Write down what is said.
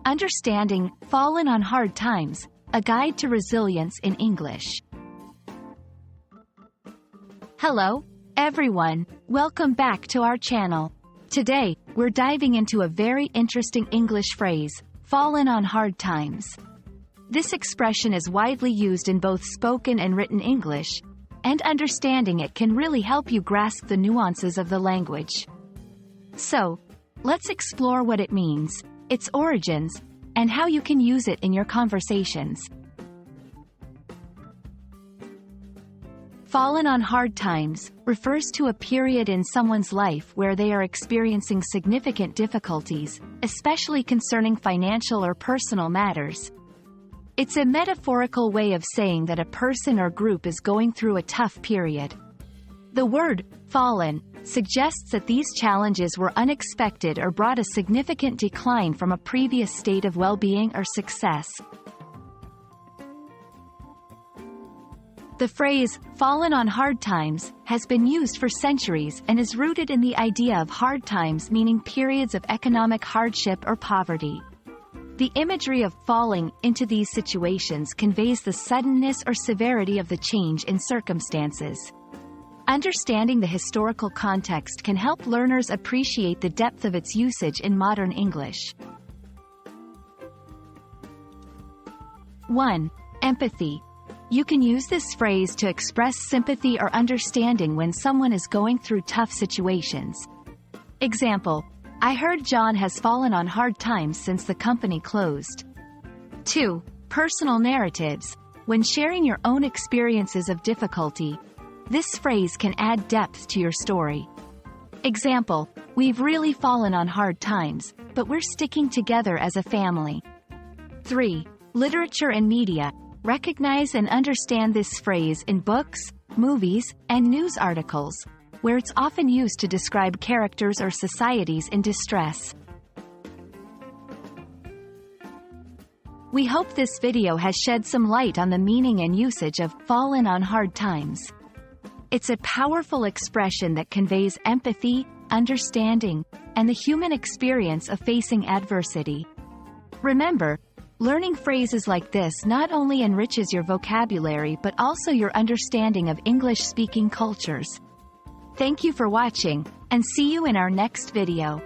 Understanding Fallen on Hard Times, a guide to resilience in English. Hello, everyone. Welcome back to our channel. Today, we're diving into a very interesting English phrase, fallen on hard times. This expression is widely used in both spoken and written English, and understanding it can really help you grasp the nuances of the language. So, let's explore what it means, its origins, and how you can use it in your conversations. Fallen on hard times refers to a period in someone's life where they are experiencing significant difficulties, especially concerning financial or personal matters. It's a metaphorical way of saying that a person or group is going through a tough period. The word fallen suggests that these challenges were unexpected or brought a significant decline from a previous state of well-being or success. The phrase, fallen on hard times, has been used for centuries and is rooted in the idea of hard times meaning periods of economic hardship or poverty. The imagery of falling into these situations conveys the suddenness or severity of the change in circumstances. Understanding the historical context can help learners appreciate the depth of its usage in modern English. 1. Empathy. You can use this phrase to express sympathy or understanding when someone is going through tough situations. Example: I heard John has fallen on hard times since the company closed. 2. Personal narratives. When sharing your own experiences of difficulty, this phrase can add depth to your story. Example: we've really fallen on hard times, but we're sticking together as a family. 3. Literature and media. Recognize and understand this phrase in books, movies, and news articles, where it's often used to describe characters or societies in distress. We hope this video has shed some light on the meaning and usage of fallen on hard times. It's a powerful expression that conveys empathy, understanding, and the human experience of facing adversity. Remember, learning phrases like this not only enriches your vocabulary but also your understanding of English-speaking cultures. Thank you for watching, and see you in our next video.